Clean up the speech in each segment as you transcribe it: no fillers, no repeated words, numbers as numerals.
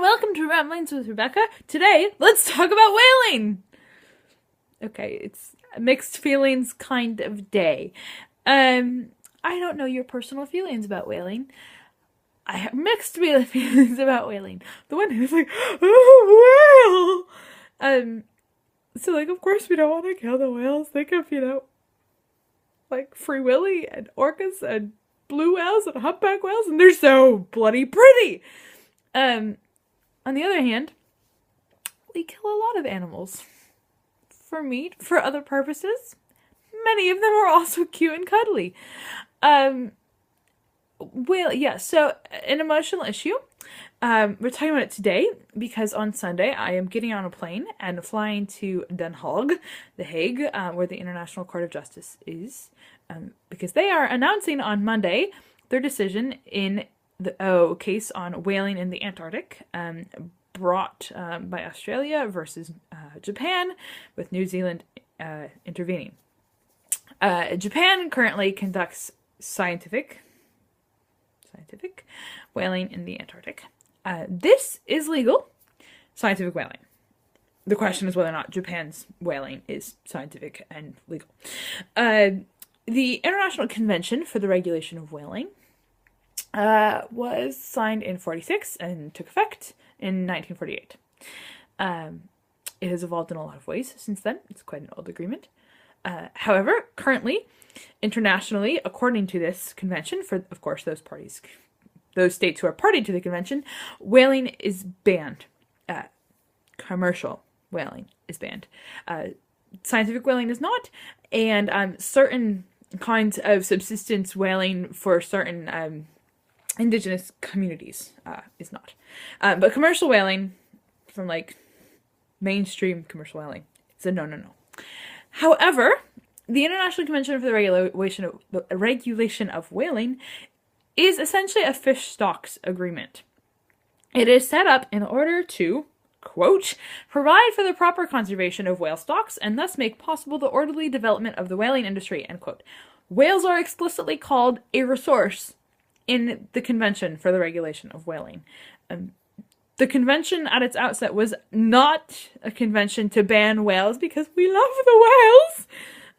welcome to Ramblings with Rebecca. Today, let's talk about whaling! Okay, it's a mixed feelings kind of day. I don't know your personal feelings about whaling. I have mixed feelings about whaling. The one who's like, oh, whale! So of course we don't want to kill the whales. Think of, Free Willy and orcas and blue whales and humpback whales, and they're so bloody pretty! On the other hand, we kill a lot of animals. For meat, for other purposes. Many of them are also cute and cuddly. So an emotional issue. We're talking about it today because on Sunday I am getting on a plane and flying to Den Haag, The Hague, where the International Court of Justice is, because they are announcing on Monday their decision in the case on whaling in the Antarctic, brought by Australia versus Japan, with New Zealand intervening. Japan currently conducts scientific whaling in the Antarctic. This is legal, scientific whaling. The question is whether or not Japan's whaling is scientific and legal. The International Convention for the Regulation of Whaling was signed in 1946 and took effect in 1948. It has evolved in a lot of ways since then. It's quite an old agreement. However, currently, internationally, according to this convention, for, of course, those states who are party to the convention, whaling is banned. Commercial whaling is banned. Scientific whaling is not, and certain kinds of subsistence whaling for certain indigenous communities is not. But commercial whaling, from mainstream commercial whaling, it's a no. However, the International Convention for the Regulation of Whaling is essentially a fish stocks agreement. It is set up in order to, quote, provide for the proper conservation of whale stocks and thus make possible the orderly development of the whaling industry, end quote. Whales are explicitly called a resource in the Convention for the Regulation of Whaling. The convention at its outset was not a convention to ban whales because we love the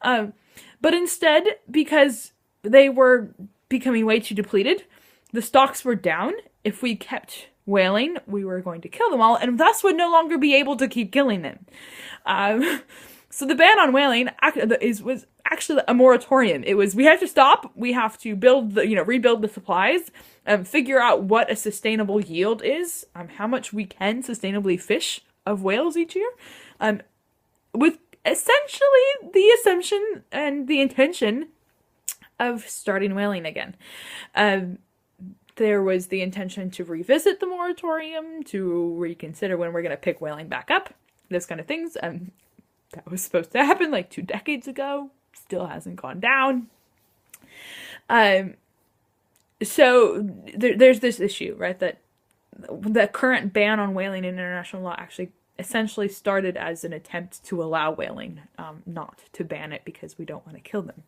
whales, but instead because they were becoming way too depleted. The stocks were down. If we kept whaling, we were going to kill them all, and thus would no longer be able to keep killing them. So the ban on whaling was actually a moratorium. It was, we have to stop, we have to rebuild the supplies, figure out what a sustainable yield is, how much we can sustainably fish of whales each year, with essentially the assumption and the intention of starting whaling again. There was the intention to revisit the moratorium, to reconsider when we're going to pick whaling back up, those kind of things. That was supposed to happen 2 decades ago. Still hasn't gone down. So there's this issue, right? That the current ban on whaling in international law actually essentially started as an attempt to allow whaling, not to ban it because we don't want to kill them.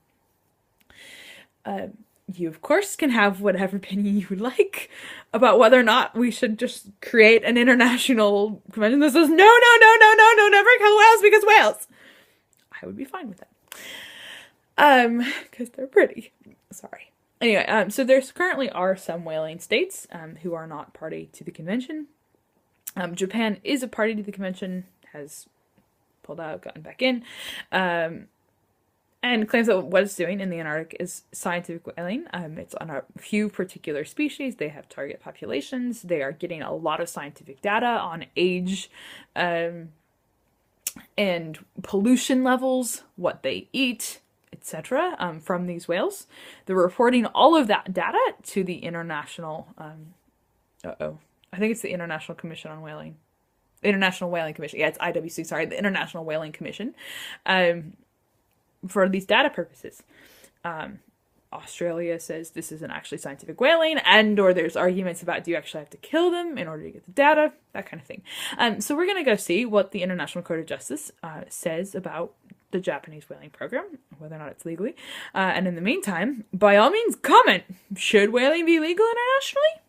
You, of course, can have whatever opinion you would like about whether or not we should just create an international convention that says, no, never kill whales because whales. I would be fine with that. Because they're pretty. Sorry. Anyway, so there currently are some whaling states who are not party to the convention. Japan is a party to the convention, has pulled out, gotten back in, and claims that what it's doing in the Antarctic is scientific whaling. It's on a few particular species. They have target populations. They are getting a lot of scientific data on age and pollution levels, what they eat, etc., from these whales. They're reporting all of that data to the international, I think it's the International Commission on Whaling. International Whaling Commission. Yeah, it's IWC, sorry, the International Whaling Commission. For these data purposes. Australia says this isn't actually scientific whaling, or there's arguments about, do you actually have to kill them in order to get the data, that kind of thing. So we're going to go see what the International Court of Justice says about the Japanese whaling program, whether or not it's legally. And in the meantime, by all means, comment. Should whaling be legal internationally?